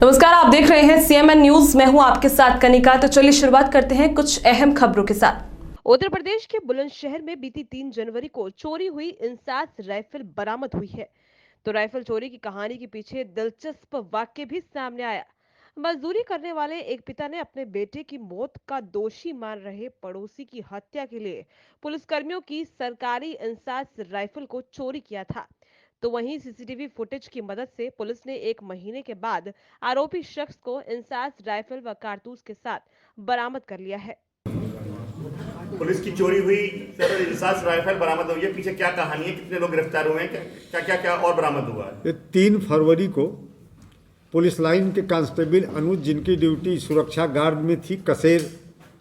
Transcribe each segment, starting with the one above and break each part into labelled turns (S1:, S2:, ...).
S1: नमस्कार, आप देख रहे हैं सीएमएन न्यूज। मैं हूं आपके साथ कनिका। तो चलिए शुरुआत करते हैं कुछ अहम खबरों के साथ।
S2: उत्तर प्रदेश के बुलंदशहर में बीती 3 जनवरी को चोरी हुई इंसास राइफल बरामद हुई है। तो राइफल चोरी की कहानी के पीछे दिलचस्प वाक्य भी सामने आया। मजदूरी करने वाले एक पिता ने अपने बेटे की मौत का दोषी मान रहे पड़ोसी की हत्या के लिए पुलिसकर्मियों की सरकारी इंसास राइफल को चोरी किया था। तो वहीं सीसीटीवी फुटेज की मदद से पुलिस ने 1 महीने के बाद आरोपी शख्स को इंसास राइफल व कारतूस के साथ बरामद कर लिया है।
S3: पुलिस की चोरी हुई सर इंसास राइफल बरामद हुई है। पीछे क्या कहानी है, कितने लोग गिरफ्तार हुए हैं, क्या क्या क्या और बरामद हुआ है?
S4: ये 3 फरवरी को पुलिस लाइन के कांस्टेबल अनुज, जिनकी ड्यूटी सुरक्षा गार्ड में थी कसेर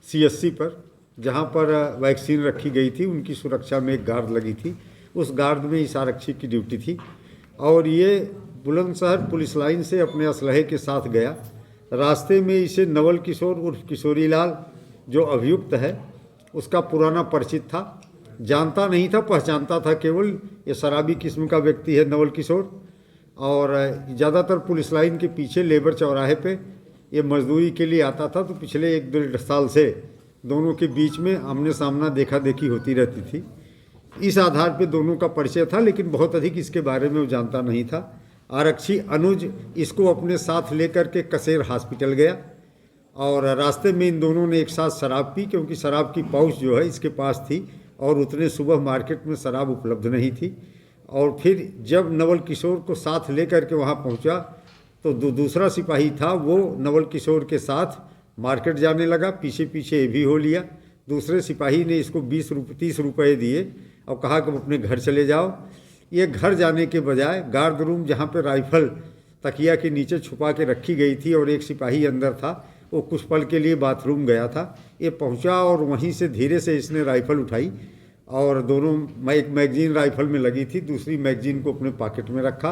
S4: सीएससी पर, जहां पर वैक्सीन रखी गई थी, उनकी सुरक्षा में एक गार्ड लगी थी। उस गार्ड में इस आरक्षी की ड्यूटी थी और ये बुलंदशहर पुलिस लाइन से अपने असलहे के साथ गया। रास्ते में इसे नवल किशोर उर्फ किशोरी लाल, जो अभियुक्त है, उसका पुराना परिचित था। जानता नहीं था, पहचानता था केवल ये शराबी किस्म का व्यक्ति है नवल किशोर। और ज़्यादातर पुलिस लाइन के पीछे लेबर चौराहे पे ये मजदूरी के लिए आता था। तो पिछले 1-1.5 साल से दोनों के बीच में आमने सामना देखा देखी होती रहती थी। इस आधार पे दोनों का परिचय था, लेकिन बहुत अधिक इसके बारे में वो जानता नहीं था। आरक्षी अनुज इसको अपने साथ लेकर के कसेर हॉस्पिटल गया और रास्ते में इन दोनों ने एक साथ शराब पी, क्योंकि शराब की पाउच जो है इसके पास थी और उतने सुबह मार्केट में शराब उपलब्ध नहीं थी। और फिर जब नवल किशोर को साथ लेकर के वहाँ पहुँचा तो दूसरा सिपाही था, वो नवल किशोर के साथ मार्केट जाने लगा। पीछे पीछे ये भी हो लिया। दूसरे सिपाही ने इसको 30 रुपये दिए और कहा कि अपने घर चले जाओ। ये घर जाने के बजाय गार्ड रूम, जहाँ पे राइफल तकिया के नीचे छुपा के रखी गई थी और एक सिपाही अंदर था, वो कुछ पल के लिए बाथरूम गया था। ये पहुंचा और वहीं से धीरे से इसने राइफल उठाई और दोनों, एक मैगजीन राइफल में लगी थी, दूसरी मैगजीन को अपने पॉकेट में रखा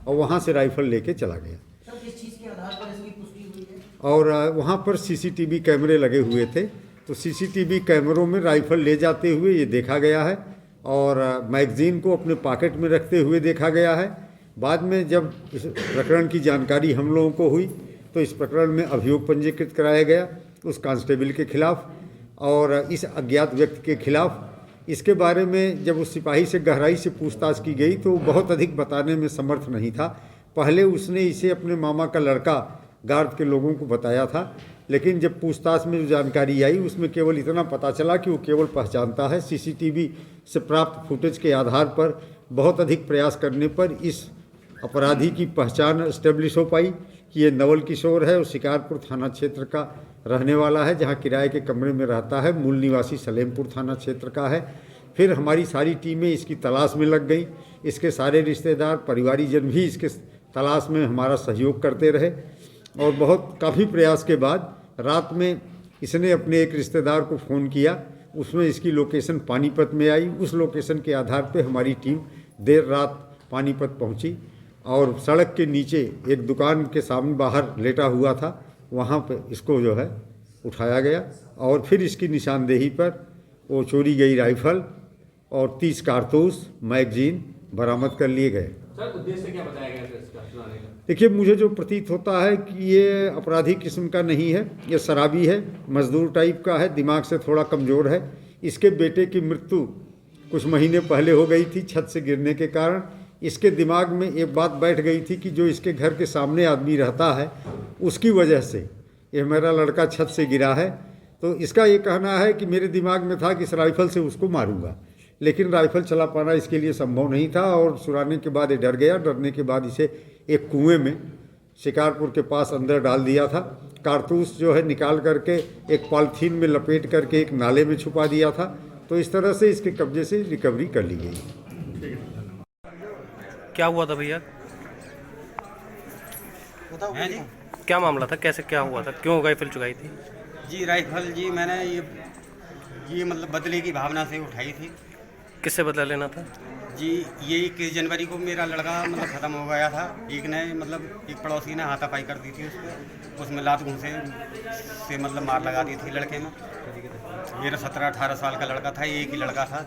S4: और वहाँ से राइफल लेके चला गया।
S5: सर, किस चीज़ के आधार पर इसकी पुष्टि हुई है?
S4: और वहाँ पर सीसीटीवी कैमरे लगे हुए थे, तो सीसीटीवी कैमरों में राइफल ले जाते हुए ये देखा गया है और मैगजीन को अपने पॉकेट में रखते हुए देखा गया है। बाद में जब इस प्रकरण की जानकारी हम लोगों को हुई तो इस प्रकरण में अभियोग पंजीकृत कराया गया उस कांस्टेबल के खिलाफ और इस अज्ञात व्यक्ति के खिलाफ। इसके बारे में जब उस सिपाही से गहराई से पूछताछ की गई तो बहुत अधिक बताने में समर्थ नहीं था। पहले उसने इसे अपने मामा का लड़का गार्ड के लोगों को बताया था, लेकिन जब पूछताछ में जो जानकारी आई उसमें केवल इतना पता चला कि वो केवल पहचानता है। सीसीटीवी से प्राप्त फुटेज के आधार पर बहुत अधिक प्रयास करने पर इस अपराधी की पहचान एस्टेब्लिश हो पाई कि ये नवल किशोर है और शिकारपुर थाना क्षेत्र का रहने वाला है, जहाँ किराए के कमरे में रहता है। मूल निवासी सलेमपुर थाना क्षेत्र का है। फिर हमारी सारी टीमें इसकी तलाश में लग गई। इसके सारे रिश्तेदार, परिवारीजन भी इसके तलाश में हमारा सहयोग करते रहे और काफ़ी प्रयास के बाद रात में इसने अपने एक रिश्तेदार को फ़ोन किया। उसमें इसकी लोकेशन पानीपत में आई। उस लोकेशन के आधार पे हमारी टीम देर रात पानीपत पहुंची और सड़क के नीचे एक दुकान के सामने बाहर लेटा हुआ था, वहाँ पे इसको जो है उठाया गया और फिर इसकी निशानदेही पर वो चोरी गई राइफल और 30 कारतूस मैगजीन बरामद कर लिए गए।
S6: सर, उद्देश्य क्या बताया गया था इसका चुराने का?
S4: देखिए, मुझे जो प्रतीत होता है कि ये अपराधी किस्म का नहीं है, ये शराबी है, मजदूर टाइप का है, दिमाग से थोड़ा कमज़ोर है। इसके बेटे की मृत्यु कुछ महीने पहले हो गई थी छत से गिरने के कारण। इसके दिमाग में एक बात बैठ गई थी कि जो इसके घर के सामने आदमी रहता है उसकी वजह से ये मेरा लड़का छत से गिरा है। तो इसका ये कहना है कि मेरे दिमाग में था कि इस राइफल से उसको मारूंगा, लेकिन राइफल चला पाना इसके लिए संभव नहीं था और चुराने के बाद ये डर गया। डरने के बाद इसे एक कुएं में शिकारपुर के पास अंदर डाल दिया था। कारतूस जो है निकाल करके एक पॉलीथीन में लपेट करके एक नाले में छुपा दिया था। तो इस तरह से इसके कब्जे से रिकवरी कर ली गई।
S6: क्या हुआ था भैया?
S5: बताओ जी।
S6: क्या मामला था, कैसे क्या हुआ था, क्यों राइफल चुराई थी?
S5: जी राइफल जी मैंने ये मतलब बदले की भावना से उठाई थी।
S6: किससे बदला लेना था?
S5: जी ये 21 जनवरी को मेरा लड़का मतलब ख़त्म हो गया था। एक ने मतलब एक पड़ोसी ने हाथापाई कर दी थी उस पर, उसमें लात घूंसे से मतलब मार लगा दी थी लड़के में। मेरा 17-18 साल का लड़का था, एक ही लड़का था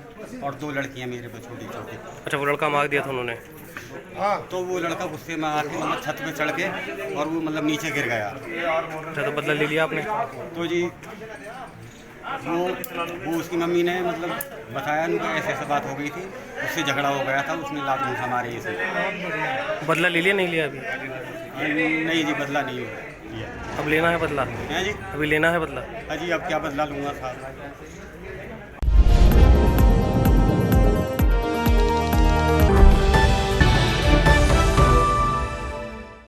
S5: और 2 लड़कियां मेरे पे छोटी छोटी।
S6: अच्छा, वो लड़का मार दिया था उन्होंने?
S5: तो वो लड़का गुस्से में आके मतलब छत पे चढ़ के और वो मतलब नीचे गिर गया।
S6: अच्छा, तो बदला ले लिया आपने?
S5: तो जी वो उसकी मम्मी ने मतलब बताया उनको ऐसे ऐसे बात हो गई थी, उससे झगड़ा हो गया था, उसने लात घूंसा मारे इसे।
S6: बदला ले लिया नहीं लिया अभी?
S5: नहीं जी, बदला नहीं लिया।
S6: अब लेना है बदला?
S5: हैं जी?
S6: अभी लेना है बदला?
S5: अजी अब क्या बदला लूँगा साहब।